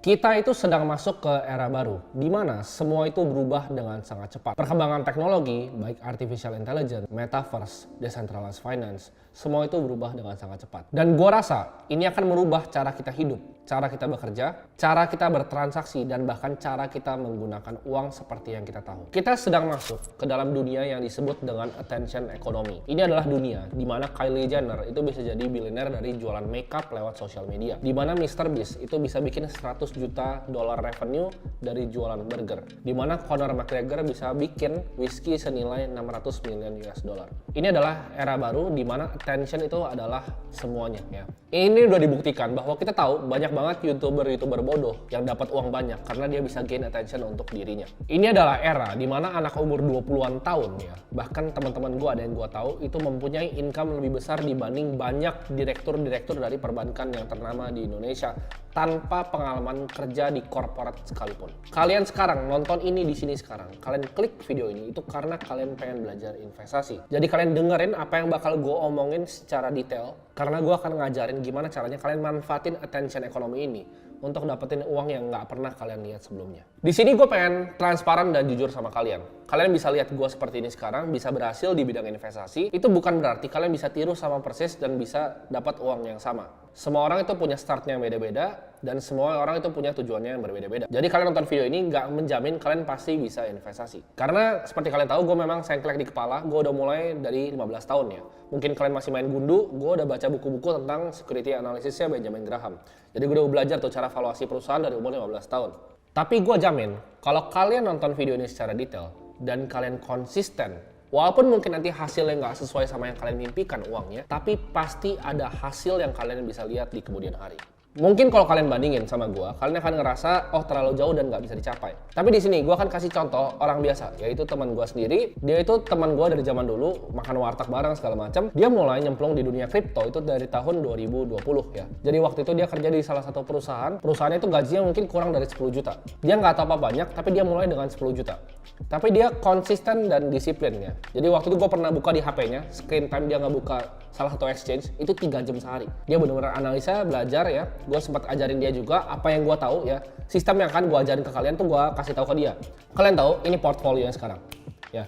Kita itu sedang masuk ke era baru, di mana semua itu berubah dengan sangat cepat. Perkembangan teknologi, baik artificial intelligence, metaverse, decentralized finance, semua itu berubah dengan sangat cepat. Dan gua rasa ini akan merubah cara kita hidup, cara kita bekerja, cara kita bertransaksi, dan bahkan cara kita menggunakan uang seperti yang kita tahu. Kita sedang masuk ke dalam dunia yang disebut dengan attention economy. Ini adalah dunia di mana Kylie Jenner itu bisa jadi bilioner dari jualan makeup lewat sosial media. Di mana Mr. Beast itu bisa bikin 100 juta dolar revenue dari jualan burger. Di mana Conor McGregor bisa bikin whisky senilai 600 million US dollar. Ini adalah era baru di mana attention itu adalah semuanya ya. Ini udah dibuktikan bahwa kita tahu banyak banget YouTuber bodoh yang dapat uang banyak karena dia bisa gain attention untuk dirinya. Ini adalah era di mana anak umur 20-an tahun ya, bahkan teman-teman gue ada yang gue tahu itu mempunyai income lebih besar dibanding banyak direktur-direktur dari perbankan yang ternama di Indonesia tanpa pengalaman kerja di korporat sekalipun. Kalian sekarang nonton ini di sini sekarang, kalian klik video ini itu karena kalian pengen belajar investasi. Jadi kalian dengerin apa yang bakal gue omongin secara detail karena gue akan ngajarin gimana caranya kalian manfaatin attention economy ini untuk dapetin uang yang nggak pernah kalian lihat sebelumnya. Di sini gue pengen transparan dan jujur sama kalian. Kalian bisa lihat gue seperti ini sekarang, bisa berhasil di bidang investasi. Itu bukan berarti kalian bisa tiru sama persis dan bisa dapat uang yang sama. Semua orang itu punya startnya yang beda-beda dan semua orang itu punya tujuannya yang berbeda-beda. Jadi kalian nonton video ini nggak menjamin kalian pasti bisa investasi. Karena seperti kalian tahu gue memang sengklek di kepala, gue udah mulai dari 15 tahun ya. Mungkin kalian masih main gundu, gue udah baca buku-buku tentang security analysisnya Benjamin Graham. Jadi gue udah belajar tuh cara valuasi perusahaan dari umur 15 tahun. Tapi gue jamin, kalau kalian nonton video ini secara detail dan kalian konsisten, walaupun mungkin nanti hasilnya nggak sesuai sama yang kalian mimpikan uangnya, tapi pasti ada hasil yang kalian bisa lihat di kemudian hari. Mungkin kalau kalian bandingin sama gue, kalian akan ngerasa oh terlalu jauh dan nggak bisa dicapai. Tapi di sini gue akan kasih contoh orang biasa, yaitu teman gue sendiri. Dia itu teman gue dari zaman dulu, makan warteg bareng segala macam. Dia mulai nyemplung di dunia kripto itu dari tahun 2020 ya. Jadi waktu itu dia kerja di salah satu perusahaan. Perusahaannya itu gajinya mungkin kurang dari 10 juta. Dia nggak tahu apa banyak, tapi dia mulai dengan 10 juta. Tapi dia konsisten dan disiplin ya. Jadi waktu itu gue pernah buka di HP-nya, screen time dia nggak buka salah satu exchange, itu 3 jam sehari. Dia benar-benar analisa, belajar ya. Gue sempat ajarin dia juga apa yang gue tahu ya. Sistem yang akan gue ajarin ke kalian tuh gue kasih tahu ke dia. Kalian tahu ini portfolio yang sekarang ya.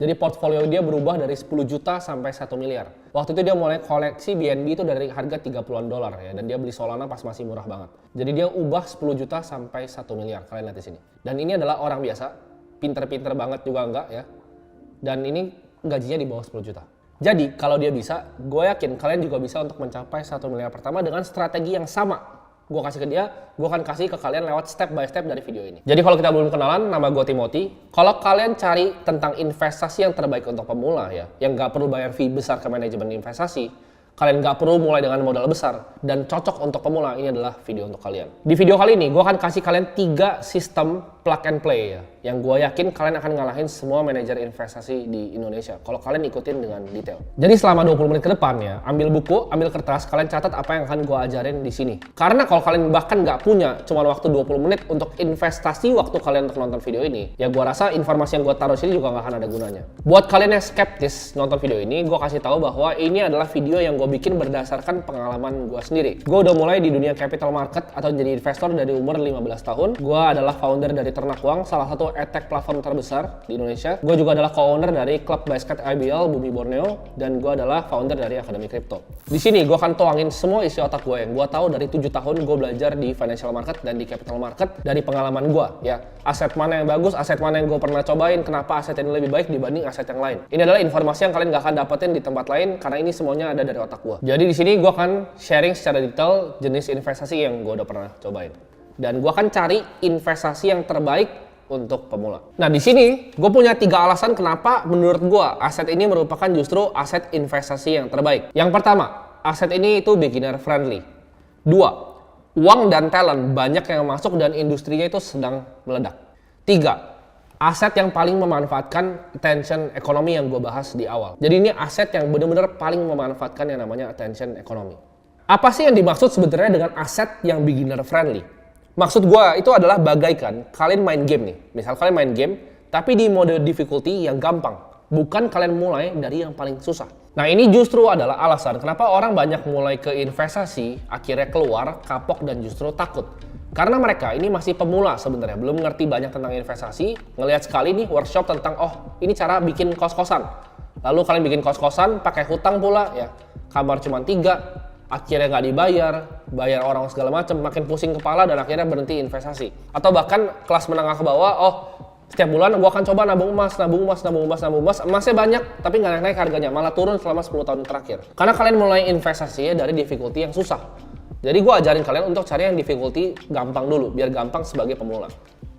Jadi portfolio dia berubah dari 10 juta sampai 1 miliar. Waktu itu dia mulai koleksi BNB itu dari harga 30-an dolar ya. Dan dia beli Solana pas masih murah banget. Jadi dia ubah 10 juta sampai 1 miliar. Kalian lihat di sini. Dan ini adalah orang biasa. Pinter-pinter banget juga enggak ya. Dan ini gajinya di bawah 10 juta. Jadi kalau dia bisa, gue yakin kalian juga bisa untuk mencapai 1 miliar pertama dengan strategi yang sama. Gue kasih ke dia, gue akan kasih ke kalian lewat step by step dari video ini. Jadi kalau kita belum kenalan, nama gue Timothy. Kalau kalian cari tentang investasi yang terbaik untuk pemula ya, yang nggak perlu bayar fee besar ke manajemen investasi, kalian nggak perlu mulai dengan modal besar dan cocok untuk pemula, ini adalah video untuk kalian. Di video kali ini, gue akan kasih kalian 3 sistem plug and play ya, yang gue yakin kalian akan ngalahin semua manajer investasi di Indonesia kalau kalian ikutin dengan detail. Jadi selama 20 menit ke depan ya, ambil buku, ambil kertas, kalian catat apa yang akan gue ajarin di sini. Karena kalau kalian bahkan nggak punya cuma waktu 20 menit untuk investasi waktu kalian untuk nonton video ini, ya gue rasa informasi yang gue taruh sini juga nggak akan ada gunanya. Buat kalian yang skeptis nonton video ini, gue kasih tahu bahwa ini adalah video yang gue bikin berdasarkan pengalaman gue sendiri. Gue udah mulai di dunia capital market atau jadi investor dari umur 15 tahun. Gue adalah founder dari Ternak Uang, salah satu edtech platform terbesar di Indonesia. Gue juga adalah co-owner dari klub basket IBL Bumi Borneo, dan gue adalah founder dari Akademi Kripto. Di sini gue akan tuangin semua isi otak gue yang gue tahu dari 7 tahun gue belajar di financial market dan di capital market dari pengalaman gue ya. Aset mana yang bagus, aset mana yang gue pernah cobain, kenapa aset ini lebih baik dibanding aset yang lain. Ini adalah informasi yang kalian gak akan dapetin di tempat lain karena ini semuanya ada dari otak gue. Jadi di sini gue akan sharing secara detail jenis investasi yang gue udah pernah cobain. Dan gue akan cari investasi yang terbaik untuk pemula. Nah di sini gue punya 3 alasan kenapa menurut gue aset ini merupakan justru aset investasi yang terbaik. Yang pertama, aset ini itu beginner friendly. 2, uang dan talent banyak yang masuk dan industrinya itu sedang meledak. 3, aset yang paling memanfaatkan attention economy yang gue bahas di awal. Jadi ini aset yang benar-benar paling memanfaatkan yang namanya attention economy. Apa sih yang dimaksud sebenarnya dengan aset yang beginner friendly? Maksud gue itu adalah bagaikan kalian main game nih. Misal kalian main game, tapi di mode difficulty yang gampang. Bukan kalian mulai dari yang paling susah. Nah ini justru adalah alasan kenapa orang banyak mulai ke investasi, akhirnya keluar, kapok dan justru takut. Karena mereka ini masih pemula sebenarnya, belum ngerti banyak tentang investasi, ngelihat sekali nih workshop tentang ini cara bikin kos-kosan. Lalu kalian bikin kos-kosan pakai hutang pula ya. Kamar cuma 3, akhirnya nggak dibayar, bayar orang segala macam, makin pusing kepala dan akhirnya berhenti investasi. Atau bahkan kelas menengah ke bawah, setiap bulan gua akan coba nabung emas, emasnya banyak tapi nggak naik harganya, malah turun selama 10 tahun terakhir. Karena kalian mulai investasinya dari difficulty yang susah. Jadi gua ajarin kalian untuk cari yang difficulty gampang dulu, biar gampang sebagai pemula.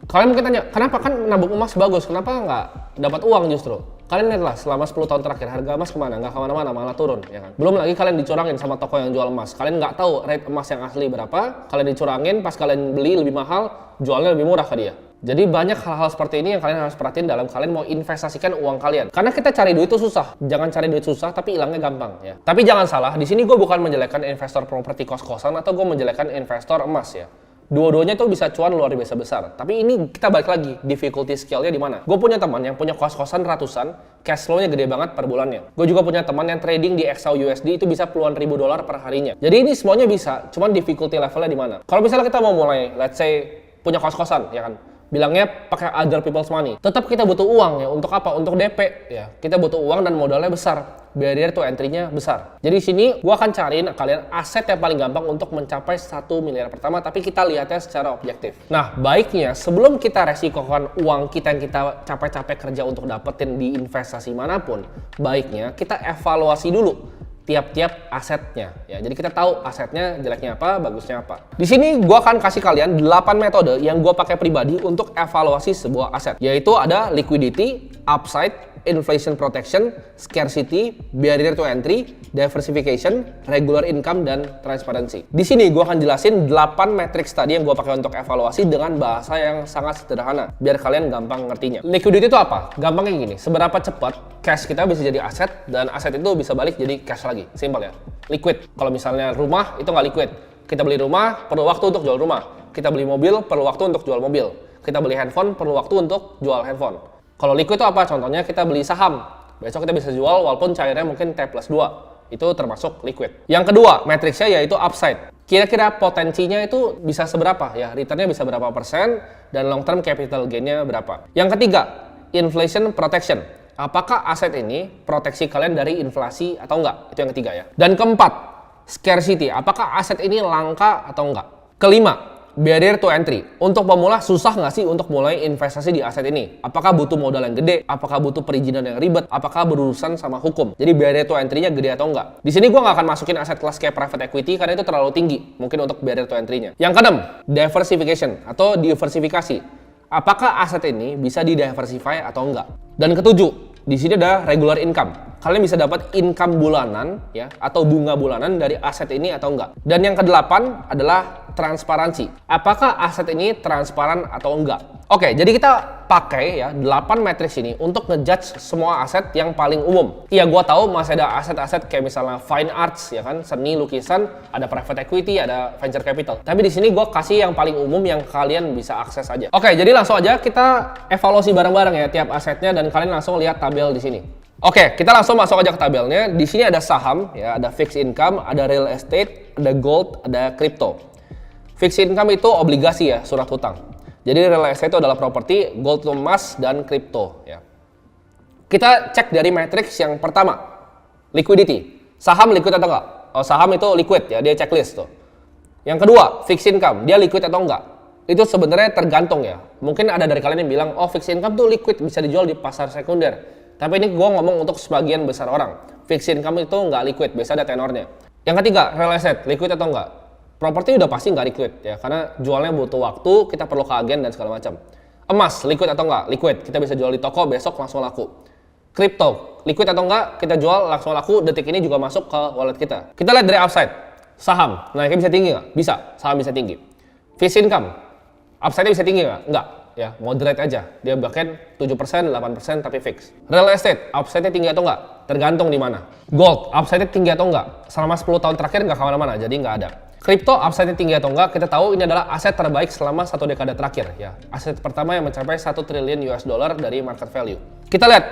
Kalian mungkin tanya, kenapa kan nabung emas bagus, kenapa nggak dapat uang justru? Kalian lihatlah selama 10 tahun terakhir harga emas kemana? Nggak kemana-mana, malah turun, ya kan? Belum lagi kalian dicurangin sama toko yang jual emas. Kalian nggak tahu rate emas yang asli berapa, kalian dicurangin, pas kalian beli lebih mahal, jualnya lebih murah ke dia. Jadi banyak hal-hal seperti ini yang kalian harus perhatiin dalam kalian mau investasikan uang kalian. Karena kita cari duit itu susah. Jangan cari duit susah tapi hilangnya gampang ya. Tapi jangan salah, di sini gue bukan menjelekkan investor properti kos-kosan atau gue menjelekkan investor emas ya. Dua-duanya tuh bisa cuan luar biasa besar. Tapi ini kita balik lagi, difficulty scale-nya di mana? Gue punya teman yang punya kos-kosan ratusan, cash flow-nya gede banget per bulannya. Gue juga punya teman yang trading di XAUUSD itu bisa puluhan ribu dolar per harinya. Jadi ini semuanya bisa, cuman difficulty levelnya di mana? Kalau misalnya kita mau mulai, let's say punya kos-kosan, ya kan? Bilangnya pakai other people's money. Tetap kita butuh uang ya. Untuk apa? Untuk DP ya. Kita butuh uang dan modalnya besar. Barrier to entry-nya besar. Jadi sini gua akan cariin kalian aset yang paling gampang untuk mencapai 1 miliar pertama, tapi kita lihatnya secara objektif. Nah, baiknya sebelum kita resikokan uang kita yang kita capek-capek kerja untuk dapetin di investasi manapun, baiknya kita evaluasi dulu tiap-tiap asetnya ya. Jadi kita tahu asetnya jeleknya apa, bagusnya apa. Di sini gua akan kasih kalian 8 metode yang gua pakai pribadi untuk evaluasi sebuah aset. Yaitu ada liquidity, upside, inflation protection, scarcity, barrier to entry, diversification, regular income, dan transparency. Di sini gua akan jelasin 8 matriks tadi yang gua pakai untuk evaluasi dengan bahasa yang sangat sederhana biar kalian gampang ngertinya. Liquidity itu apa? Gampangnya gini, seberapa cepat cash kita bisa jadi aset dan aset itu bisa balik jadi cash lagi. Simpel ya. Liquid. Kalau misalnya rumah itu nggak liquid. Kita beli rumah perlu waktu untuk jual rumah. Kita beli mobil perlu waktu untuk jual mobil. Kita beli handphone perlu waktu untuk jual handphone. Kalau liquid itu apa? Contohnya kita beli saham. Besok kita bisa jual walaupun cairnya mungkin T+2. Itu termasuk liquid. Yang kedua, matriksnya yaitu upside. Kira-kira potensinya itu bisa seberapa ya? Returnnya bisa berapa persen dan long term capital gain-nya berapa. Yang ketiga, inflation protection. Apakah aset ini proteksi kalian dari inflasi atau enggak? Itu yang ketiga ya. Dan keempat, scarcity. Apakah aset ini langka atau enggak? Kelima, barrier to entry. Untuk pemula susah nggak sih untuk mulai investasi di aset ini? Apakah butuh modal yang gede? Apakah butuh perizinan yang ribet? Apakah berurusan sama hukum? Jadi barrier to entry-nya gede atau enggak? Di sini gue nggak akan masukin aset kelas kayak private equity karena itu terlalu tinggi mungkin untuk barrier to entry-nya. Yang keenam, diversification atau diversifikasi. Apakah aset ini bisa di-diversify atau enggak? Dan ketujuh, di sini ada regular income. Kalian bisa dapat income bulanan ya atau bunga bulanan dari aset ini atau enggak. Dan yang kedelapan adalah transparansi. Apakah aset ini transparan atau enggak? Oke, jadi kita pakai ya 8 matriks ini untuk ngejudge semua aset yang paling umum. Iya, gua tahu masih ada aset-aset kayak misalnya fine arts ya kan, seni lukisan, ada private equity, ada venture capital. Tapi di sini gua kasih yang paling umum yang kalian bisa akses aja. Oke, jadi langsung aja kita evaluasi bareng-bareng ya tiap asetnya dan kalian langsung lihat tabel di sini. Oke, kita langsung masuk aja ke tabelnya. Di sini ada saham ya, ada fixed income, ada real estate, ada gold, ada crypto. Fixed income itu obligasi ya, surat hutang. Jadi real estate itu adalah properti, gold itu emas, dan crypto ya. Kita cek dari matriks yang pertama, liquidity. Saham liquid atau enggak? Oh, saham itu liquid ya, dia checklist tuh. Yang kedua, fixed income, dia liquid atau enggak? Itu sebenarnya tergantung ya. Mungkin ada dari kalian yang bilang, oh fixed income tuh liquid, bisa dijual di pasar sekunder. Tapi ini gue ngomong untuk sebagian besar orang. Fixed income itu nggak liquid, biasa ada tenornya. Yang ketiga, real estate, liquid atau enggak? Properti udah pasti nggak liquid ya, karena jualnya butuh waktu, kita perlu ke agen dan segala macam. Emas, liquid atau enggak? Liquid, kita bisa jual di toko, besok langsung laku. Crypto, liquid atau enggak? Kita jual langsung laku, detik ini juga masuk ke wallet kita. Kita lihat dari upside, saham, naiknya bisa tinggi nggak? Bisa, saham bisa tinggi. Fixed income, upside-nya bisa tinggi nggak? Enggak. Ya, moderate aja. Dia bahkan 7%, 8% tapi fix. Real estate, upside-nya tinggi atau enggak? Tergantung di mana. Gold, upside-nya tinggi atau enggak? Selama 10 tahun terakhir nggak kemana-mana, jadi nggak ada. Crypto, upside-nya tinggi atau enggak? Kita tahu ini adalah aset terbaik selama 1 dekade terakhir. Ya, aset pertama yang mencapai 1 triliun US dollar dari market value. Kita lihat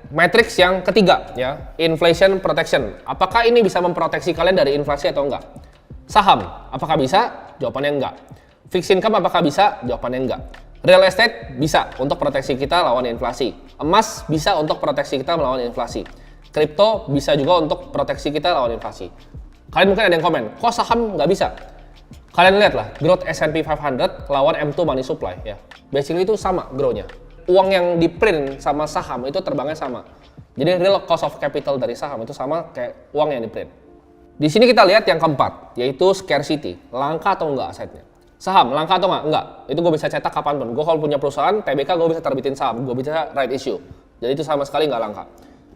matriks yang ketiga, ya, inflation protection. Apakah ini bisa memproteksi kalian dari inflasi atau enggak? Saham, apakah bisa? Jawabannya enggak. Fixed income apakah bisa? Jawabannya enggak. Real estate bisa untuk proteksi kita lawan inflasi. Emas bisa untuk proteksi kita melawan inflasi. Kripto bisa juga untuk proteksi kita lawan inflasi. Kalian mungkin ada yang komen, kok saham nggak bisa? Kalian lihat lah, growth S&P 500 lawan M2 money supply ya. Basically itu sama growth-nya. Uang yang di print sama saham itu terbangnya sama. Jadi real cost of capital dari saham itu sama kayak uang yang di print. Di sini kita lihat yang keempat, yaitu scarcity. Langka atau enggak asetnya? Saham, langka atau enggak? Enggak. Itu gue bisa cetak kapanpun. Gue kalau punya perusahaan, TBK gue bisa terbitin saham. Gue bisa right issue. Jadi itu sama sekali nggak langka.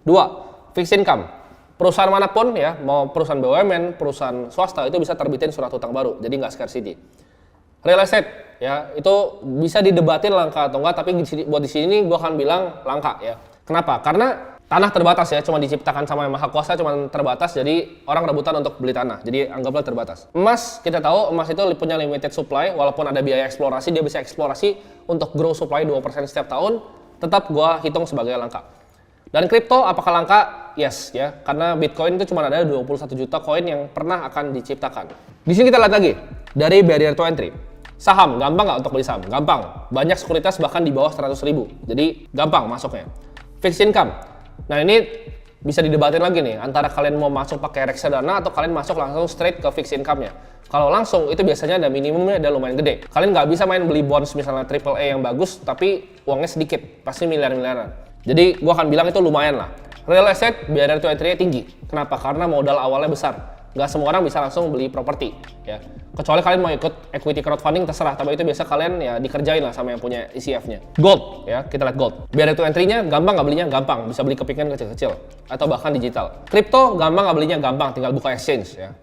Dua, fixed income. Perusahaan manapun ya, mau perusahaan BUMN, perusahaan swasta itu bisa terbitin surat utang baru, jadi nggak scarcity. Real estate ya, itu bisa didebatin langka atau enggak, tapi buat di sini gue akan bilang langka ya. Kenapa? Karena tanah terbatas ya, cuma diciptakan sama yang maha kuasa, cuma terbatas, jadi orang rebutan untuk beli tanah, jadi anggaplah terbatas. Emas, kita tahu emas itu punya limited supply, walaupun ada biaya eksplorasi, dia bisa eksplorasi untuk grow supply 2% setiap tahun, tetap gue hitung sebagai langka. Dan kripto apakah langka? Yes ya, karena Bitcoin itu cuma ada 21 juta koin yang pernah akan diciptakan. Di sini kita lihat lagi dari barrier to entry. Saham, gampang nggak untuk beli saham? Gampang. Banyak sekuritas bahkan di bawah 100.000. Jadi gampang masuknya. Fixed income. Nah ini bisa didebatin lagi nih, antara kalian mau masuk pakai reksadana atau kalian masuk langsung straight ke fixed income-nya. Kalau langsung itu biasanya ada minimumnya, ada lumayan gede. Kalian nggak bisa main beli bonds misalnya AAA yang bagus tapi uangnya sedikit, pasti miliar-miliaran. Jadi gue akan bilang itu lumayan lah. Real estate barrier to entry-nya tinggi. Kenapa? Karena modal awalnya besar. Nggak semua orang bisa langsung beli properti. Ya. Kecuali kalian mau ikut equity crowdfunding terserah. Tapi itu biasa kalian ya dikerjain lah sama yang punya ECF-nya. Gold, ya kita lihat gold. Barrier to entry-nya gampang nggak belinya? Gampang. Bisa beli kepingan kecil-kecil. Atau bahkan digital. Kripto gampang nggak belinya? Gampang. Tinggal buka exchange. Ya.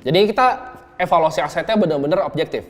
Jadi kita evaluasi asetnya benar-benar objektif.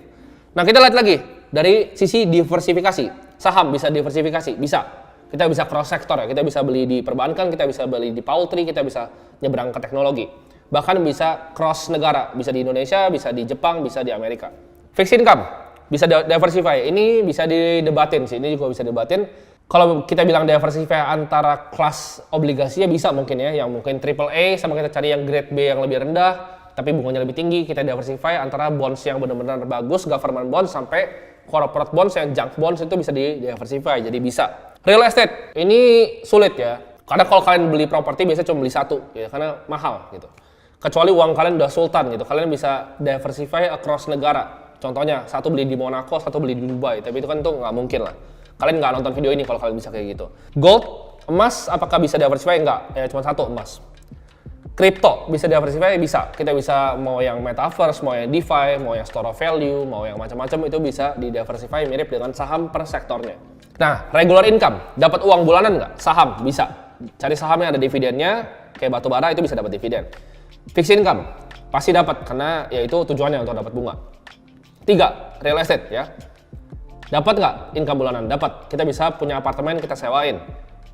Nah kita lihat lagi dari sisi diversifikasi. Saham bisa diversifikasi? Bisa. Kita bisa cross sektor ya, kita bisa beli di perbankan, kita bisa beli di poultry, kita bisa nyebrang ke teknologi. Bahkan bisa cross negara, bisa di Indonesia, bisa di Jepang, bisa di Amerika. Fixed income, bisa diversify. Ini bisa didebatin sih, ini juga bisa didebatin. Kalau kita bilang diversify antara kelas obligasinya bisa mungkin ya, yang mungkin AAA sama kita cari yang grade B yang lebih rendah, tapi bunganya lebih tinggi, kita diversify antara bonds yang benar-benar bagus, government bonds sampai corporate bonds yang junk bonds itu bisa diversify, jadi bisa. Real estate, ini sulit ya. Karena kalau kalian beli properti biasanya cuma beli satu, ya, karena mahal gitu. Kecuali uang kalian udah sultan gitu, kalian bisa diversify across negara. Contohnya, satu beli di Monaco, satu beli di Dubai, tapi itu kan tuh nggak mungkin lah. Kalian nggak nonton video ini kalau kalian bisa kayak gitu. Gold, emas, apakah bisa diversify? Enggak, ya cuma satu emas. Kripto, bisa diversify? Bisa. Kita bisa mau yang metaverse, mau yang DeFi, mau yang store of value, mau yang macam-macam itu bisa di-diversify mirip dengan saham per sektornya. Nah, regular income, dapat uang bulanan nggak? Saham, bisa. Cari saham yang ada dividennya, kayak batu bara itu bisa dapat dividen. Fixed income, pasti dapat, karena ya itu tujuannya untuk dapat bunga. 3, real estate ya. Dapat nggak income bulanan? Dapat. Kita bisa punya apartemen, kita sewain.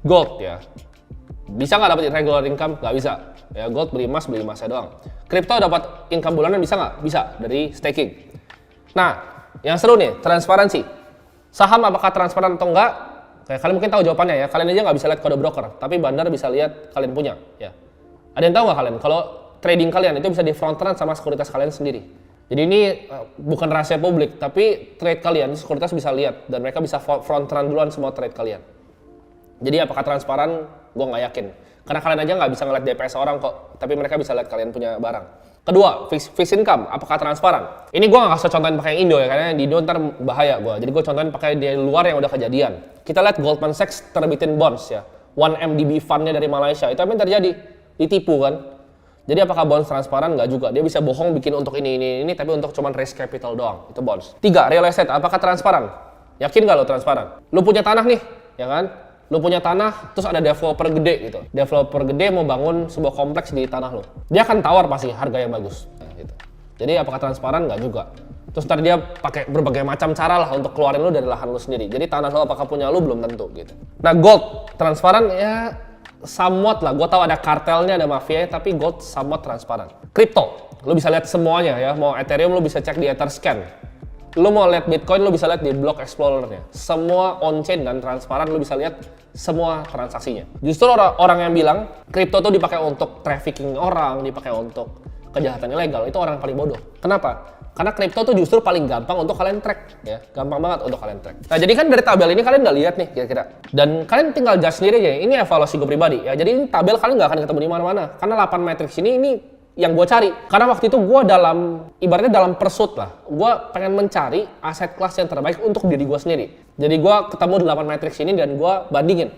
Gold ya. Bisa nggak dapat regular income? Nggak bisa. Ya gold beli emasnya doang. Kripto dapat income bulanan bisa nggak? Bisa, dari staking. Nah, yang seru nih, transparansi. Saham apakah transparan atau enggak? Kayak kalian mungkin tahu jawabannya ya. Kalian aja nggak bisa lihat kode broker, tapi bandar bisa lihat kalian punya. Ya. Ada yang tahu nggak kalian? Kalau trading kalian itu bisa di front run sama sekuritas kalian sendiri. Jadi ini bukan rahasia publik, tapi trade kalian sekuritas bisa lihat dan mereka bisa front run duluan semua trade kalian. Jadi apakah transparan? Gue nggak yakin. Karena kalian aja nggak bisa ngeliat DPS orang kok, tapi mereka bisa lihat kalian punya barang. Kedua, fixed income, apakah transparan? Ini gue nggak usah contohin pakai yang Indo ya, karena di Indo ntar bahaya gue. Jadi gue contohin pakai di luar yang udah kejadian. Kita lihat Goldman Sachs terbitin bonds ya, 1MDB fund-nya dari Malaysia. Itu apa yang terjadi? Ditipu kan? Jadi apakah bonds transparan? Nggak juga. Dia bisa bohong bikin untuk ini, tapi untuk cuman raise capital doang. Itu bonds. 3, real estate, apakah transparan? Yakin nggak lo transparan? Lo punya tanah nih, ya kan? Lo punya tanah, terus ada developer gede gitu. Developer gede mau bangun sebuah kompleks di tanah lo. Dia akan tawar pasti harga yang bagus. Nah, gitu. Jadi apakah transparan? Nggak juga. Terus ntar dia pakai berbagai macam cara lah untuk keluarin lo dari lahan lo sendiri. Jadi tanah lo apakah punya lo belum tentu gitu. Nah gold, transparan ya somewhat lah. Gue tahu ada kartelnya, ada mafia, tapi gold somewhat transparan. Kripto, lo bisa lihat semuanya ya. Mau Ethereum lo bisa cek di Etherscan. Lo mau lihat Bitcoin, lo bisa lihat di Block Explorer-nya. Semua on-chain dan transparan, lo bisa lihat semua transaksinya. Justru orang yang bilang kripto tuh dipakai untuk trafficking orang, dipakai untuk kejahatan ilegal, itu orang paling bodoh. Kenapa? Karena kripto tuh justru paling gampang untuk kalian track ya, gampang banget untuk kalian track. Nah jadi kan dari tabel ini kalian udah lihat nih kira-kira, dan kalian tinggal judge sendiri aja. Ini evaluasi gue pribadi ya. Jadi ini tabel kalian nggak akan ketemu di mana-mana, karena 8 matriks ini yang gue cari. Karena waktu itu gue ibaratnya dalam pursuit lah, gue pengen mencari aset kelas yang terbaik untuk diri gue sendiri. Jadi gue ketemu 8 matriks ini dan gue bandingin.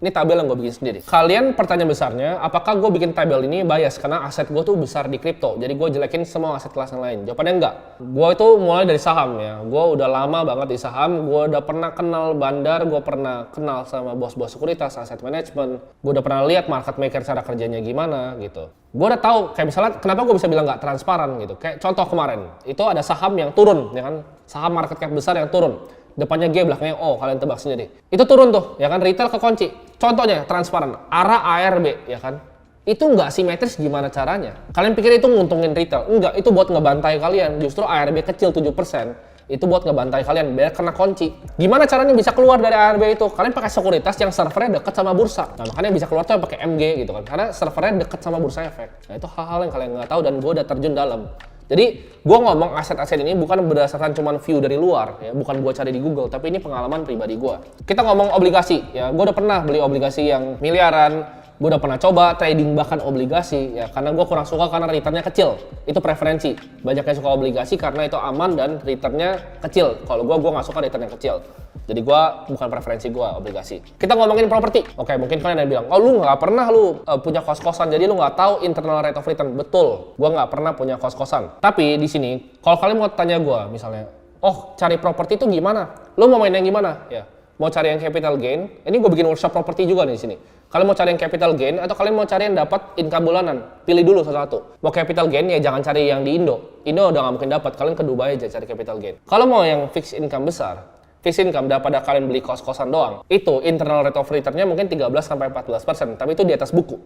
Ini tabel yang gue bikin sendiri. Kalian pertanyaan besarnya, apakah gue bikin tabel ini bias karena aset gue tuh besar di kripto, jadi gue jelekin semua aset kelas yang lain? Jawabannya enggak. Gue itu mulai dari saham ya. Gue udah lama banget di saham. Gue udah pernah kenal bandar, gue pernah kenal sama bos-bos sekuritas, aset management. Gue udah pernah lihat market maker cara kerjanya gimana gitu. Gue udah tahu kayak misalnya kenapa gue bisa bilang nggak transparan gitu. Kayak contoh kemarin, itu ada saham yang turun, ya kan? Saham market cap besar yang turun. Depannya G, belakangnya O, kalian tebak sendiri. Itu turun tuh, ya kan, retail kekunci. Contohnya transparan, ARA ARB, ya kan. Itu nggak simetris gimana caranya? Kalian pikir itu nguntungin retail? Enggak, itu buat ngebantai kalian. Justru ARB kecil 7%, itu buat ngebantai kalian biar kena kunci. Gimana caranya bisa keluar dari ARB itu? Kalian pakai sekuritas yang servernya deket sama bursa. Nah makanya bisa keluar tuh pakai MG gitu kan, karena servernya deket sama bursa efek. Nah itu hal-hal yang kalian nggak tahu dan gue udah terjun dalam. Jadi gue ngomong aset-aset ini bukan berdasarkan cuman view dari luar ya, bukan gue cari di Google, tapi ini pengalaman pribadi gue. Kita ngomong obligasi ya, gue udah pernah beli obligasi yang miliaran, gue udah pernah coba trading bahkan obligasi ya, karena gue kurang suka karena returnnya kecil. Itu preferensi. Banyak yang suka obligasi karena itu aman dan returnnya kecil. Kalau gue nggak suka returnnya kecil. Jadi gue bukan preferensi gue obligasi. Kita ngomongin properti. Oke, mungkin kalian ada yang bilang, oh lu nggak pernah punya kos-kosan, jadi lu nggak tahu internal rate of return. Betul, gue nggak pernah punya kos-kosan. Tapi di sini, kalau kalian mau tanya gue, misalnya, oh cari properti itu gimana? Lu mau main yang gimana? Ya, mau cari yang capital gain? Ini gue bikin workshop properti juga nih di sini. Kalian mau cari yang capital gain atau kalian mau cari yang dapat income bulanan? Pilih dulu satu-satu. Mau capital gain ya jangan cari yang di Indo. Indo udah nggak mungkin dapat. Kalian ke Dubai aja cari capital gain. Kalau mau yang fixed income besar, fixed income daripada kalian beli kos-kosan doang, itu internal rate of return-nya mungkin 13-14%, tapi itu di atas buku.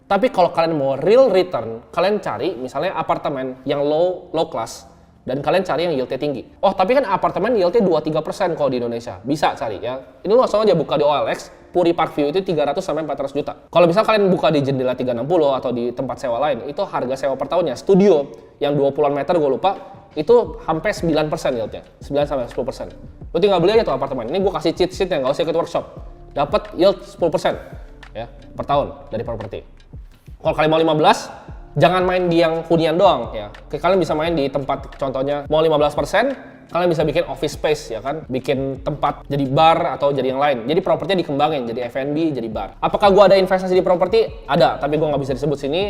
Tapi kalau kalian mau real return, kalian cari misalnya apartemen yang low class, dan kalian cari yang yieldnya tinggi. Oh, tapi kan apartemen yieldnya 2-3% kalau di Indonesia. Bisa cari ya. Ini lu langsung aja buka di OLX, Puri Parkview itu 300-400 juta. Kalau misal kalian buka di Jendela 360 atau di tempat sewa lain, itu harga sewa per tahunnya. Studio yang 20-an meter gue lupa, itu hampir 9% yieldnya. 9-10%. Lu tinggal beli aja tuh apartemen. Ini gue kasih cheat sheet yang nggak usah ikut workshop. Dapat yield 10% ya, per tahun dari properti. Kalau kalian mau 15, jangan main di yang hunian doang ya. Kalian bisa main di tempat, contohnya mau 15%, kalian bisa bikin office space ya kan, bikin tempat jadi bar atau jadi yang lain. Jadi propertinya dikembangin jadi F&B, jadi bar. Apakah gua ada investasi di properti? Ada, tapi gua nggak bisa disebut sini.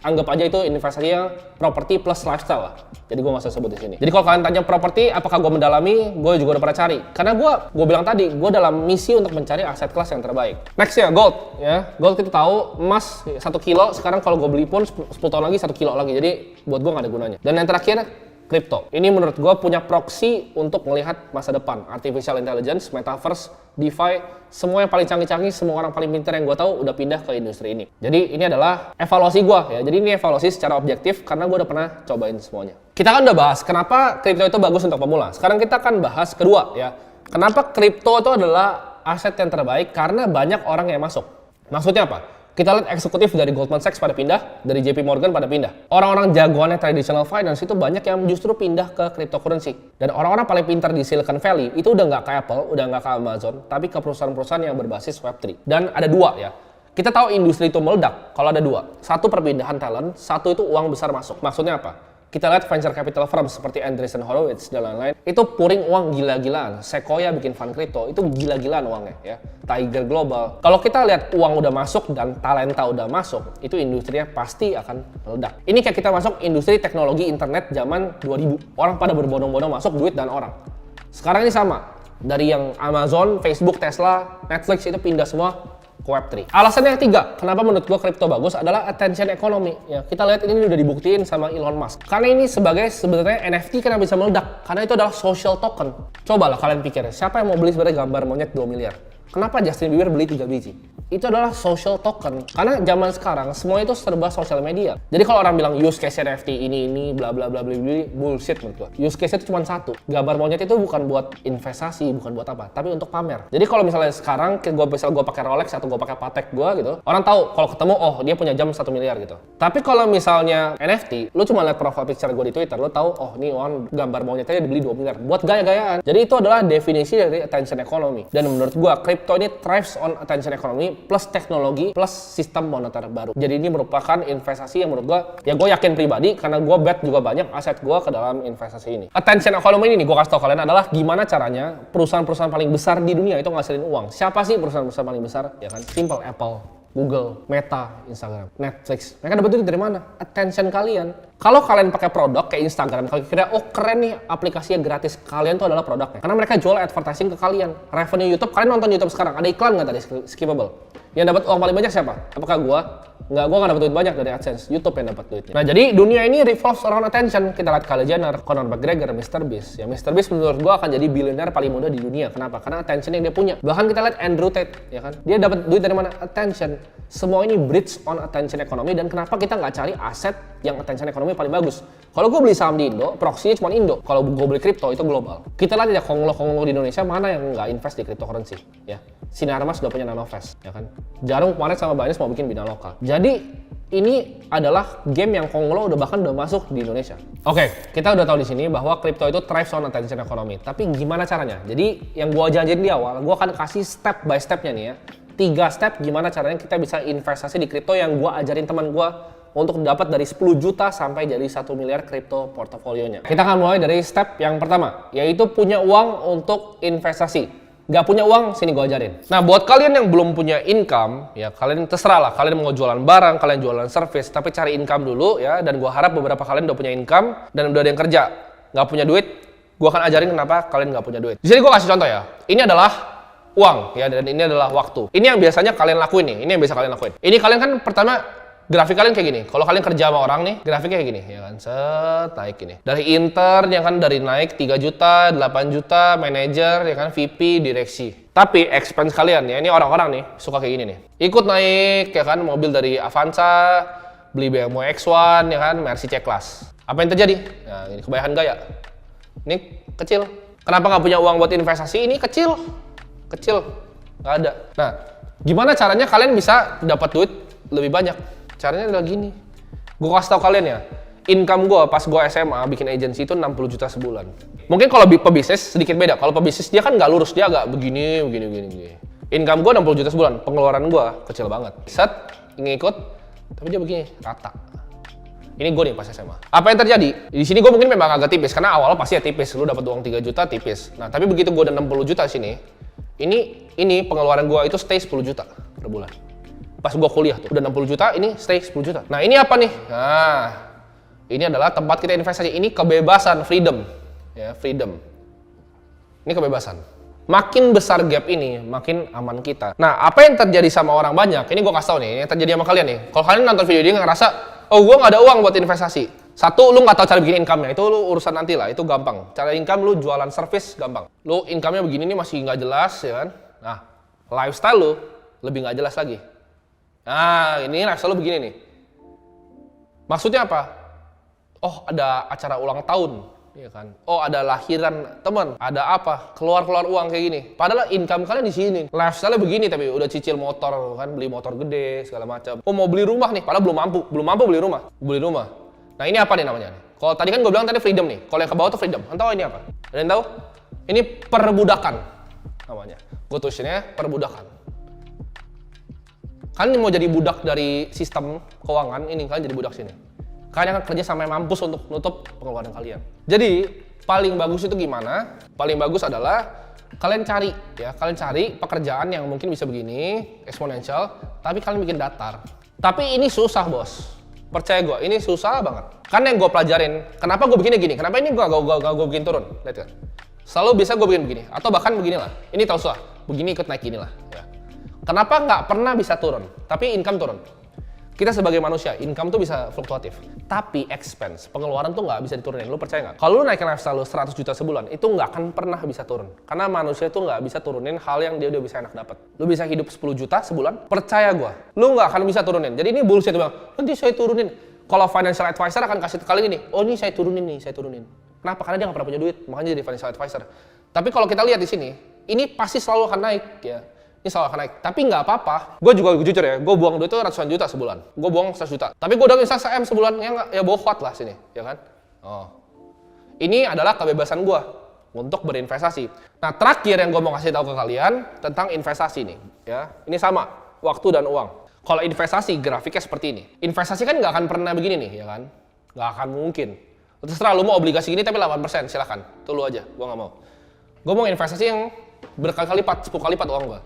Anggap aja itu investasinya properti plus lifestyle lah. Jadi gue nggak usah sebut di sini. Jadi kalau kalian tanya properti, apakah gue mendalami? Gue juga udah pernah cari. Karena gue bilang tadi, gue dalam misi untuk mencari aset kelas yang terbaik. Next ya, gold. Ya, gold kita tahu emas 1 kilo. Sekarang kalau gue beli pun 10 tahun lagi 1 kilo lagi. Jadi buat gue nggak ada gunanya. Dan yang terakhir, kripto. Ini menurut gue punya proxy untuk melihat masa depan. Artificial intelligence, metaverse, DeFi, semua yang paling canggih-canggih, semua orang paling pintar yang gue tahu udah pindah ke industri ini. Jadi ini adalah evaluasi gue ya. Jadi ini evaluasi secara objektif karena gue udah pernah cobain semuanya. Kita kan udah bahas kenapa kripto itu bagus untuk pemula. Sekarang kita akan bahas kedua ya. Kenapa kripto itu adalah aset yang terbaik? Karena banyak orang yang masuk. Maksudnya apa? Kita lihat eksekutif dari Goldman Sachs pada pindah, dari JP Morgan pada pindah. Orang-orang jagoannya traditional finance itu banyak yang justru pindah ke cryptocurrency. Dan orang-orang paling pintar di Silicon Valley itu udah nggak ke Apple, udah nggak ke Amazon, tapi ke perusahaan-perusahaan yang berbasis Web3. Dan ada dua ya. Kita tahu industri itu meledak kalau ada dua. Satu perpindahan talent, satu itu uang besar masuk. Maksudnya apa? Kita lihat venture capital firm seperti Andreessen Horowitz dan lain-lain, itu pouring uang gila-gilaan. Sequoia bikin fund crypto, itu gila-gilaan uangnya ya. Tiger Global. Kalau kita lihat uang udah masuk dan talenta udah masuk, itu industrinya pasti akan meledak. Ini kayak kita masuk industri teknologi internet zaman 2000. Orang pada berbondong-bondong masuk duit dan orang. Sekarang ini sama. Dari yang Amazon, Facebook, Tesla, Netflix itu pindah semua ke Web3. Alasan yang ketiga, kenapa menurut gua kripto bagus adalah attention economy. Ya, kita lihat ini udah dibuktiin sama Elon Musk. Karena ini sebenarnya NFT kenapa bisa meledak? Karena itu adalah social token. Cobalah kalian pikir, siapa yang mau beli sebenarnya gambar monyet 2 miliar? Kenapa Justin Bieber beli 3 biji? itu adalah social token. Karena zaman sekarang semua itu serba sosial media. Jadi kalau orang bilang use case NFT ini bla bla bla bla bullshit menurut gua. Use case itu cuma satu. Gambar monyet itu bukan buat investasi, bukan buat apa, tapi untuk pamer. Jadi kalau misalnya sekarang gua pakai Rolex atau gua pakai Patek gua gitu, orang tahu kalau ketemu oh dia punya jam 1 miliar gitu. Tapi kalau misalnya NFT, lu cuma lihat profile picture gua di Twitter, lu tahu oh ini orang gambar monyetnya dibeli 2 miliar buat gaya-gayaan. Jadi itu adalah definisi dari attention economy. Dan menurut gua crypto ini thrives on attention economy plus teknologi plus sistem moneter baru. Jadi ini merupakan investasi yang menurut gua, ya gua yakin pribadi karena gua bet juga banyak aset gua ke dalam investasi ini. Attention economy ini nih gua kasih tau kalian adalah gimana caranya perusahaan-perusahaan paling besar di dunia itu ngasilin uang. Siapa sih perusahaan-perusahaan paling besar? Ya kan, simple, Apple, Google, Meta, Instagram, Netflix. Mereka dapat duit dari mana? Attention kalian. Kalau kalian pakai produk kayak Instagram, kalian kira oh keren nih aplikasinya gratis, kalian tuh adalah produknya. Karena mereka jual advertising ke kalian. Revenue YouTube, kalian nonton YouTube sekarang, ada iklan nggak tadi skippable? Yang dapat uang paling banyak siapa? Apakah gua? Nggak, gua nggak dapat duit banyak dari AdSense. YouTube yang dapat duitnya. Nah, jadi dunia ini revolves around attention. Kita lihat Kylie Jenner, Conor McGregor, Mr. Beast. Ya, Mr. Beast menurut gua akan jadi billionaire paling muda di dunia. Kenapa? Karena attention yang dia punya. Bahkan kita lihat Andrew Tate, ya kan? Dia dapat duit dari mana? Attention. Semua ini bridge on attention economy, dan kenapa kita nggak cari aset yang attention economy paling bagus? Kalau gue beli saham di Indo, proxy-nya cuma Indo. Kalau gue beli kripto itu global. Kita lihat ya konglo-konglo di Indonesia mana yang nggak invest di cryptocurrency, ya. Sinarmas sudah punya Nanovest, ya kan. Jarum kemarin sama Binance mau bikin bina lokal. Jadi ini adalah game yang konglo bahkan udah masuk di Indonesia. Oke, kita udah tahu di sini bahwa kripto itu thrives on attention economy. Tapi gimana caranya? Jadi yang gue janjiin di awal, gue akan kasih step by stepnya nih ya. 3 step gimana caranya kita bisa investasi di kripto yang gue ajarin teman gue untuk dapat dari 10 juta sampai jadi 1 miliar kripto portofolionya. Kita akan mulai dari step yang pertama, yaitu punya uang untuk investasi. Gak punya uang, sini gue ajarin. Nah, buat kalian yang belum punya income, ya kalian terserah lah. Kalian mau jualan barang, kalian jualan service, tapi cari income dulu ya. Dan gue harap beberapa kalian udah punya income dan udah ada yang kerja. Gak punya duit, gue akan ajarin kenapa kalian gak punya duit. Di sini gue kasih contoh ya. Ini adalah uang ya, dan ini adalah waktu. Ini yang biasanya kalian lakuin nih. Ini yang biasa kalian lakuin. Ini kalian kan pertama grafik kalian kayak gini. Kalau kalian kerja sama orang nih, grafiknya kayak gini, ya kan, set naik gini. Dari intern ya kan, dari naik 3 juta, 8 juta, manager ya kan, VP, direksi. Tapi expense kalian ya, ini orang-orang nih suka kayak gini nih. Ikut naik ya kan, mobil dari Avanza, beli BMW X1 ya kan, Mercy C-Class. Apa yang terjadi? Nah, ini kebanyakan gaya. Ini kecil. Kenapa nggak punya uang buat investasi? Ini kecil, nggak ada. Nah, gimana caranya kalian bisa dapat duit lebih banyak? Caranya adalah gini. Gue kasih tau kalian ya, income gue pas gue SMA bikin agency itu 60 juta sebulan. Mungkin kalau pebisnis sedikit beda. Kalau pebisnis dia kan nggak lurus, dia agak begini. Income gue 60 juta sebulan, pengeluaran gue kecil banget. Set, ngikut, tapi dia begini, rata. Ini gue nih pas SMA. Apa yang terjadi? Di sini gue mungkin memang agak tipis, karena awal pasti ya tipis. Lu dapat uang 3 juta tipis. Nah, tapi begitu gue udah 60 juta sini, ini pengeluaran gue itu stay 10 juta per bulan. Pas gue kuliah tuh, udah 60 juta, ini stay 10 juta. Nah, ini apa nih? Nah, ini adalah tempat kita investasi. Ini kebebasan, freedom. Ya, freedom. Ini kebebasan. Makin besar gap ini, makin aman kita. Nah, apa yang terjadi sama orang banyak? Ini gue kasih tau nih, yang terjadi sama kalian nih. Kalau kalian nonton video ini ngerasa, oh gue nggak ada uang buat investasi. Satu, lu nggak tahu cara bikin income-nya. Itu lu urusan nanti lah, itu gampang. Cara income lu jualan service gampang. Lu income-nya begini nih masih nggak jelas, ya kan? Nah, lifestyle lu lebih nggak jelas lagi. Nah, ini lifestyle lu begini nih. Maksudnya apa? Oh, ada acara ulang tahun, ya kan? Oh, ada lahiran teman, ada apa? Keluar uang kayak gini. Padahal income kalian di sini. Lifestyle begini tapi udah cicil motor kan, beli motor gede segala macam. Oh, mau beli rumah nih, padahal belum mampu beli rumah. Nah, ini apa nih namanya nih? Kalau tadi kan gue bilang tadi freedom nih. Kalau yang ke bawah tuh freedom. Tahu ini apa? Ada yang tahu? Ini perbudakan namanya. Gue tulisinnya perbudakan. Kalian mau jadi budak dari sistem keuangan, ini kalian jadi budak sini. Kalian akan kerja sampai mampus untuk nutup pengeluaran kalian. Jadi, paling bagus itu gimana? Paling bagus adalah kalian cari pekerjaan yang mungkin bisa begini, eksponensial, tapi kalian bikin datar. Tapi ini susah, bos. Percaya gue, ini susah banget. Kan yang gue pelajarin, kenapa gue bikinnya gini? Kenapa ini gue bikin turun? Lihat kan? Selalu bisa gue bikin begini, atau bahkan beginilah. Ini tahu susah, begini ikut naik gini lah. Ya. Kenapa nggak pernah bisa turun, tapi income turun? Kita sebagai manusia, income tuh bisa fluktuatif. Tapi expense, pengeluaran tuh nggak bisa diturunin. Lu percaya nggak? Kalau lu naikin lifestyle lu 100 juta sebulan, itu nggak akan pernah bisa turun. Karena manusia tuh nggak bisa turunin hal yang dia udah bisa enak dapat. Lu bisa hidup 10 juta sebulan, percaya gua. Lu nggak akan bisa turunin. Jadi ini bullshit bang. Nanti saya turunin. Kalau financial advisor akan kasih kali ini, oh ini saya turunin nih, saya turunin. Kenapa? Karena dia nggak pernah punya duit, makanya jadi financial advisor. Tapi kalau kita lihat di sini, ini pasti selalu akan naik ya. Ini selalu akan naik, tapi nggak apa-apa. Gue juga jujur ya, gue buang duit itu ratusan juta sebulan. Gue buang 100 juta. Tapi gue udah investasi M sebulan, ya bohot lah sini, ya kan? Oh. Ini adalah kebebasan gue untuk berinvestasi. Nah, terakhir yang gue mau kasih tahu ke kalian tentang investasi nih, ya. Ini sama, waktu dan uang. Kalau investasi, grafiknya seperti ini. Investasi kan nggak akan pernah begini nih, ya kan? Nggak akan mungkin. Terserah lu mau obligasi gini tapi 8%, silakan. Itu lu aja, gue nggak mau. Gue mau investasi yang berkali-kali lipat, 10 kali lipat uang gue.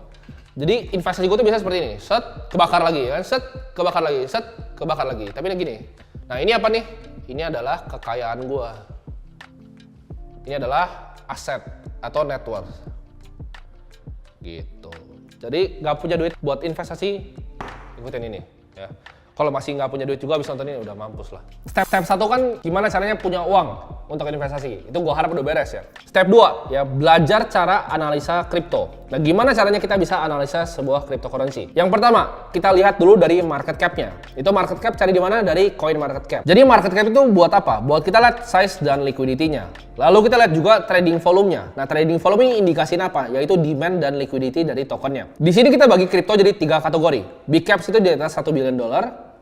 Jadi investasi gue tuh biasa seperti ini, set, kebakar lagi, kan? Set, kebakar lagi, set, kebakar lagi. Tapi ini gini, nah ini apa nih? Ini adalah kekayaan gue. Ini adalah aset atau net worth. Gitu. Jadi nggak punya duit buat investasi, ikutin ini. Ya. Kalau masih nggak punya duit juga habis nonton ini udah mampus lah. Step 1 kan gimana caranya punya uang untuk investasi. Itu gue harap udah beres ya. Step 2 ya belajar cara analisa kripto. Nah gimana caranya kita bisa analisa sebuah cryptocurrency? Yang pertama kita lihat dulu dari market cap-nya. Itu market cap cari di mana? Dari coin market cap. Jadi market cap itu buat apa? Buat kita lihat size dan liquidity-nya. Lalu kita lihat juga trading volume-nya. Nah trading volume ini indikasiin apa? Yaitu demand dan liquidity dari tokennya. Di sini kita bagi kripto jadi 3 kategori. Big caps itu di atas $1 billion.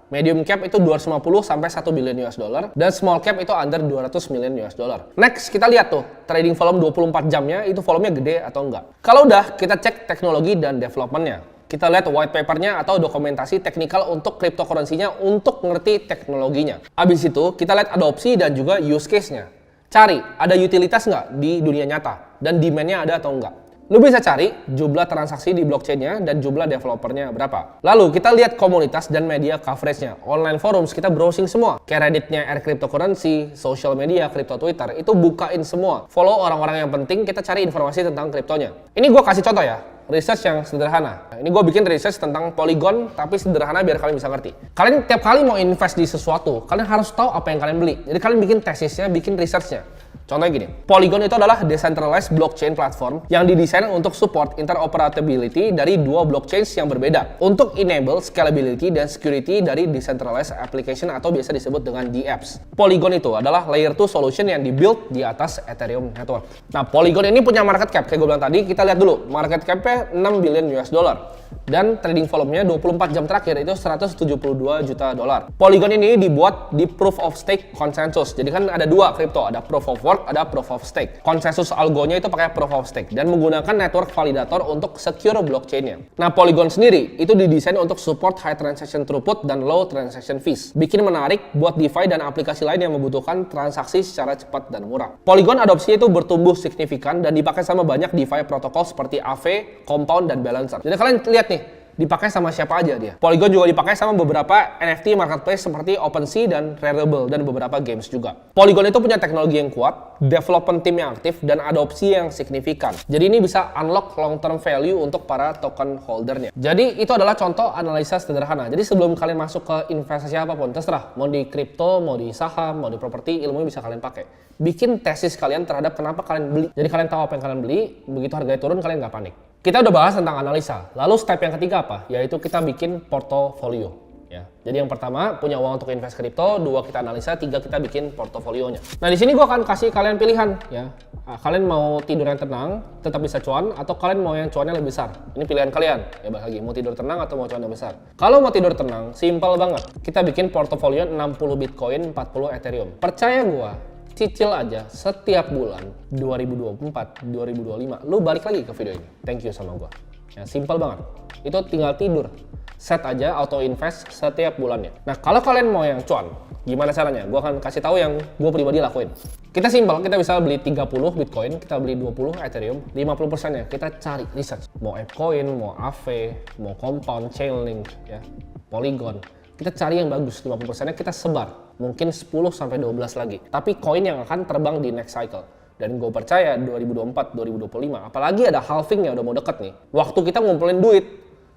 Medium cap itu 250 sampai 1 billion US dollar dan small cap itu under 200 million US dollar. Next, kita lihat tuh trading volume 24 jamnya itu volumenya gede atau enggak. Kalau udah, kita cek teknologi dan developmentnya. Kita lihat white papernya atau dokumentasi teknikal untuk cryptocurrency-nya untuk ngerti teknologinya. Abis itu, kita lihat adopsi dan juga use case-nya. Cari, ada utilitas nggak di dunia nyata dan demand-nya ada atau enggak. Lu bisa cari jumlah transaksi di blockchain-nya dan jumlah developernya berapa. Lalu kita lihat komunitas dan media coverage-nya. Online forums kita browsing semua. Kayak Reddit-nya Air Cryptocurrency, social media, crypto Twitter, itu bukain semua. Follow orang-orang yang penting, kita cari informasi tentang kriptonya. Ini gue kasih contoh ya. Research yang sederhana. Ini gue bikin research tentang Polygon tapi sederhana biar kalian bisa ngerti. Kalian tiap kali mau invest di sesuatu, kalian harus tahu apa yang kalian beli. Jadi kalian bikin tesisnya, bikin researchnya. Contohnya gini, Polygon itu adalah decentralized blockchain platform yang didesain untuk support interoperability dari dua blockchains yang berbeda untuk enable scalability dan security dari decentralized application atau biasa disebut dengan DApps. Polygon itu adalah layer 2 solution yang dibuild di atas Ethereum network. Nah, Polygon ini punya market cap, kayak gue bilang tadi, kita lihat dulu. Market cap-nya 6 billion US dollar. Dan trading volume-nya 24 jam terakhir itu 172 juta dolar. Polygon ini dibuat di proof of stake consensus. Jadi kan ada dua kripto, ada proof of work, ada proof of stake. Konsensus algonya itu pakai proof of stake dan menggunakan network validator untuk secure blockchain-nya. Nah, Polygon sendiri itu didesain untuk support high transaction throughput dan low transaction fees. Bikin menarik buat DeFi dan aplikasi lain yang membutuhkan transaksi secara cepat dan murah. Polygon adopsinya itu bertumbuh signifikan dan dipakai sama banyak DeFi protokol seperti Aave, Compound, dan Balancer. Jadi kalian lihat nih, dipakai sama siapa aja dia. Polygon juga dipakai sama beberapa NFT marketplace seperti OpenSea dan Rarible dan beberapa games juga. Polygon itu punya teknologi yang kuat, development team yang aktif, dan adopsi yang signifikan. Jadi ini bisa unlock long term value untuk para token holdernya. Jadi itu adalah contoh analisa sederhana. Jadi sebelum kalian masuk ke investasi apapun, terserah mau di kripto, mau di saham, mau di properti, ilmunya bisa kalian pakai. Bikin tesis kalian terhadap kenapa kalian beli. Jadi kalian tahu apa yang kalian beli, begitu harganya turun kalian nggak panik. Kita udah bahas tentang analisa. Lalu step yang ketiga apa? Yaitu kita bikin portofolio. Ya. Jadi yang pertama punya uang untuk invest kripto, 2 kita analisa, 3 kita bikin portofolionya. Nah di sini gue akan kasih kalian pilihan ya. Kalian mau tidur yang tenang, tetap bisa cuan, atau kalian mau yang cuannya lebih besar. Ini pilihan kalian. Ya balik lagi, mau tidur tenang atau mau cuan yang besar. Kalau mau tidur tenang, simple banget. Kita bikin portofolio 60 Bitcoin, 40 Ethereum. Percaya gue, cicil aja setiap bulan 2024, 2025 lu balik lagi ke video ini. Thank you sama gua. Ya, simple banget. Itu tinggal tidur. Set aja auto invest setiap bulannya. Nah, kalau kalian mau yang cuan, gimana caranya? Gua akan kasih tahu yang gua pribadi lakuin. Kita simple, kita bisa beli 30 Bitcoin, kita beli 20 Ethereum, 50%-nya kita cari research. Mau ApeCoin, mau Aave, mau Compound, Chainlink, ya, Polygon. Kita cari yang bagus, 50%-nya kita sebar. Mungkin 10-12 lagi. Tapi koin yang akan terbang di next cycle. Dan gue percaya 2024, 2025, apalagi ada halving yang udah mau deket nih. Waktu kita ngumpulin duit,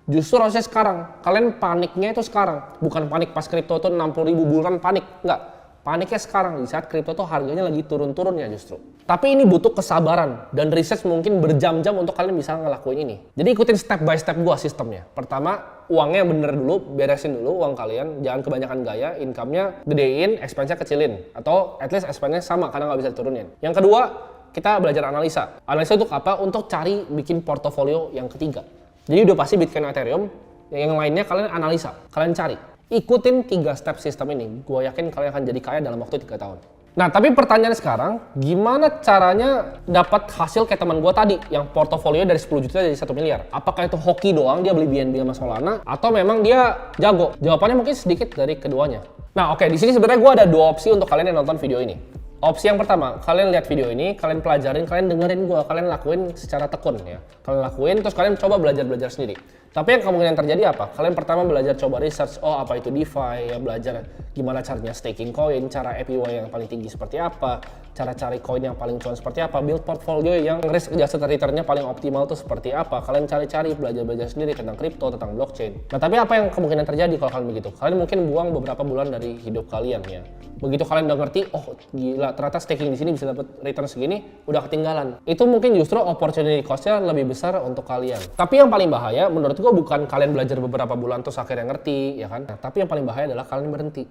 Justru harusnya sekarang. Kalian paniknya itu sekarang. Bukan panik pas kripto itu 60.000 bulan panik. Enggak. Paniknya sekarang di saat kripto tuh harganya lagi turun-turunnya justru. Tapi ini butuh kesabaran dan research mungkin berjam-jam untuk kalian bisa ngelakuin ini. Jadi ikutin step by step gua sistemnya. Pertama, uangnya bener dulu, beresin dulu uang kalian. Jangan kebanyakan gaya, income-nya gedein, expense-nya kecilin. Atau at least expense-nya sama karena nggak bisa diturunin. Yang kedua, kita belajar analisa. Analisa untuk apa? Untuk cari bikin portofolio yang ketiga. Jadi udah pasti Bitcoin, Ethereum, yang lainnya kalian analisa, kalian cari. Ikutin 3 step sistem ini, gue yakin kalian akan jadi kaya dalam waktu 3 tahun. Nah, tapi pertanyaan sekarang, gimana caranya dapat hasil kayak teman gue tadi, yang portofolio dari 10 juta jadi 1 miliar? Apakah itu hoki doang, dia beli BNB sama Solana, atau memang dia jago? Jawabannya mungkin sedikit dari keduanya. Nah, oke, di sini sebenarnya gue ada 2 opsi untuk kalian yang nonton video ini. Opsi yang pertama, kalian lihat video ini, kalian pelajarin, kalian dengerin gue, kalian lakuin secara tekun ya. Kalian lakuin, terus kalian coba belajar sendiri. Tapi yang kemungkinan terjadi apa? Kalian pertama belajar coba research, oh apa itu DeFi, ya belajar gimana caranya staking koin, cara APY yang paling tinggi seperti apa, cara cari koin yang paling cuan seperti apa, build portfolio yang risk adjusted return-nya paling optimal itu seperti apa. Kalian cari-cari, belajar sendiri tentang kripto, tentang blockchain. Nah, tapi apa yang kemungkinan terjadi kalau kalian begitu? Kalian mungkin buang beberapa bulan dari hidup kalian ya. Begitu kalian udah ngerti, oh gila ternyata staking di sini bisa dapat return segini, udah ketinggalan. Itu mungkin justru opportunity cost-nya lebih besar untuk kalian. Tapi yang paling bahaya menurut gue bukan kalian belajar beberapa bulan terus akhirnya ngerti, ya kan? Nah, tapi yang paling bahaya adalah kalian berhenti.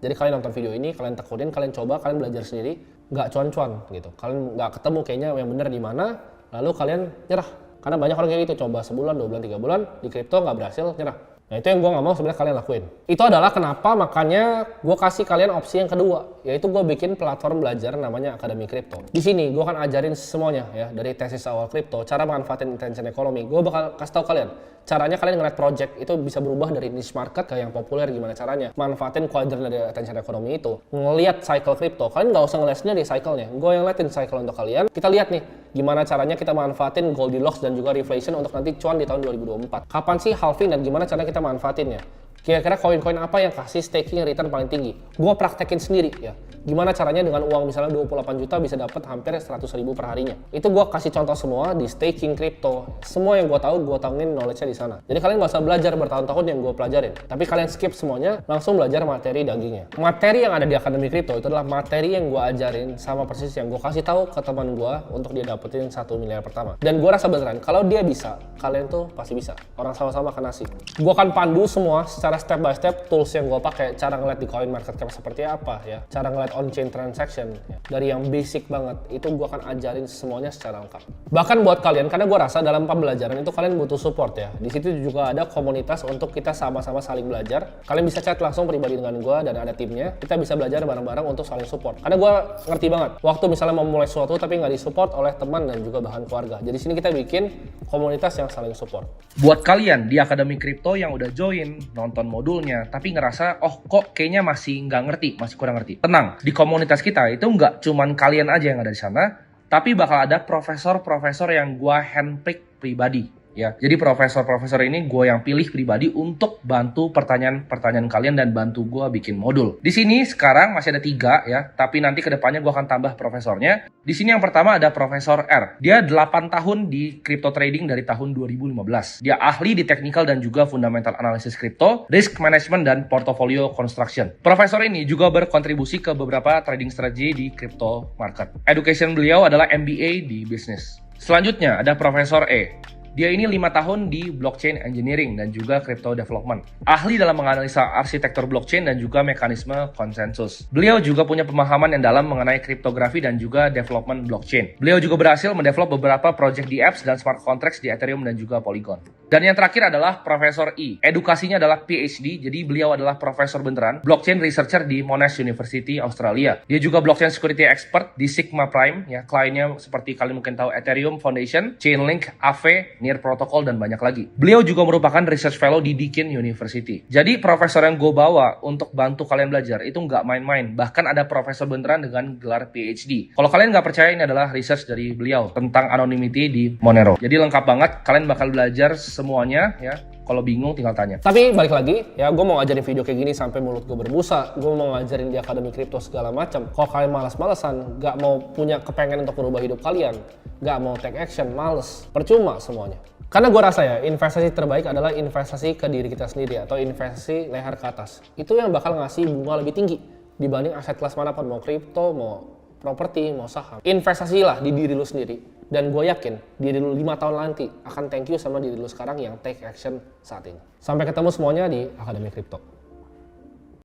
Jadi kalian nonton video ini, kalian tekunin, kalian coba, kalian belajar sendiri, nggak cuan-cuan gitu. Kalian nggak ketemu kayaknya yang bener di mana, lalu kalian nyerah. Karena banyak orang kayak gitu, coba sebulan, 2 bulan, 3 bulan, di kripto nggak berhasil, nyerah. Nah itu yang gue nggak mau sebenarnya kalian lakuin. Itu adalah kenapa makanya gue kasih kalian opsi yang kedua, yaitu gue bikin platform belajar namanya Akademi Kripto. Di sini gue akan ajarin semuanya ya, dari tesis awal kripto, cara manfaatin intention ekonomi. Gue bakal kasih tahu kalian caranya kalian ngeliat project itu bisa berubah dari niche market ke yang populer, gimana caranya manfaatin kuadran dari attention ekonomi itu, ngeliat cycle kripto. Kalian nggak usah ngeliat sendiri cycle-nya, gue yang liatin cycle untuk kalian. Kita lihat nih gimana caranya kita manfaatin Goldilocks dan juga reflation untuk nanti cuan di tahun 2024. Kapan sih halving dan gimana caranya kita manfaatinnya? Kira-kira koin-koin apa yang kasih staking return paling tinggi? Gue praktekin sendiri ya. Gimana caranya dengan uang misalnya 28 juta bisa dapat hampir 100.000 per harinya. Itu gue kasih contoh semua di staking kripto. Semua yang gue tahu, gue tangin knowledge-nya di sana. Jadi kalian gak usah belajar bertahun-tahun yang gue pelajarin. Tapi kalian skip semuanya, langsung belajar materi dagingnya. Materi yang ada di Akademi Kripto itu adalah materi yang gue ajarin sama persis yang gue kasih tahu ke teman gue untuk dia dapetin 1 miliar pertama. Dan gue rasa beneran, kalau dia bisa, kalian tuh pasti bisa. Orang sama-sama akan nasi. Gue akan pandu semua secara step by step tools yang gue pakai, cara ngeliat di coin market cap seperti apa ya, cara ngeliat on-chain transaction ya. Dari yang basic banget itu gue akan ajarin semuanya secara lengkap. Bahkan buat kalian, karena gue rasa dalam pembelajaran itu kalian butuh support ya. Di situ juga ada komunitas untuk kita sama-sama saling belajar. Kalian bisa chat langsung pribadi dengan gue dan ada timnya. Kita bisa belajar bareng-bareng untuk saling support. Karena gue ngerti banget waktu misalnya mau mulai sesuatu tapi nggak disupport oleh teman dan juga bahan keluarga. Jadi sini kita bikin komunitas yang saling support. Buat kalian di Akademi Kripto yang udah join, nonton modulnya, tapi ngerasa, oh kok kayaknya masih nggak ngerti, masih kurang ngerti. Tenang, di komunitas kita itu nggak cuman kalian aja yang ada di sana, tapi bakal ada profesor-profesor yang gua handpick pribadi. Ya, jadi profesor-profesor ini gue yang pilih pribadi untuk bantu pertanyaan-pertanyaan kalian dan bantu gue bikin modul. Di sini sekarang masih ada 3 ya, tapi nanti kedepannya gue akan tambah profesornya. Di sini yang pertama ada Profesor R. Dia 8 tahun di crypto trading dari tahun 2015. Dia ahli di technical dan juga fundamental analysis crypto, risk management dan portfolio construction. Profesor ini juga berkontribusi ke beberapa trading strategi di crypto market. Education beliau adalah MBA di bisnis. Selanjutnya ada Profesor E. Dia ini 5 tahun di blockchain engineering dan juga crypto development. Ahli dalam menganalisa arsitektur blockchain dan juga mekanisme konsensus. Beliau juga punya pemahaman yang dalam mengenai kriptografi dan juga development blockchain. Beliau juga berhasil mendevelop beberapa project di apps dan smart contracts di Ethereum dan juga Polygon. Dan yang terakhir adalah Profesor E. Edukasinya adalah PhD, jadi beliau adalah profesor beneran, blockchain researcher di Monash University, Australia. Dia juga blockchain security expert di Sigma Prime, ya, kliennya seperti kalian mungkin tahu Ethereum Foundation, Chainlink, Aave, Near Protocol, dan banyak lagi. Beliau juga merupakan research fellow di Deakin University. Jadi profesor yang gue bawa untuk bantu kalian belajar itu nggak main-main. Bahkan ada profesor beneran dengan gelar PhD. Kalau kalian nggak percaya, ini adalah research dari beliau tentang anonymity di Monero. Jadi lengkap banget, kalian bakal belajar semuanya ya. Kalau bingung tinggal tanya. Tapi balik lagi, ya gue mau ngajarin video kayak gini sampai mulut gue berbusa. Gue mau ngajarin di Akademi Kripto segala macam. Kalau kalian malas-malesan, gak mau punya kepengen untuk merubah hidup kalian, gak mau take action, males, percuma semuanya. Karena gue rasa ya, investasi terbaik adalah investasi ke diri kita sendiri atau investasi leher ke atas. Itu yang bakal ngasih bunga lebih tinggi dibanding aset kelas manapun, mau kripto, mau properti, mau saham. Investasilah di diri lu sendiri. Dan gue yakin diri lu 5 tahun nanti akan thank you sama diri lu sekarang yang take action saat ini. Sampai ketemu semuanya di Akademi Kripto.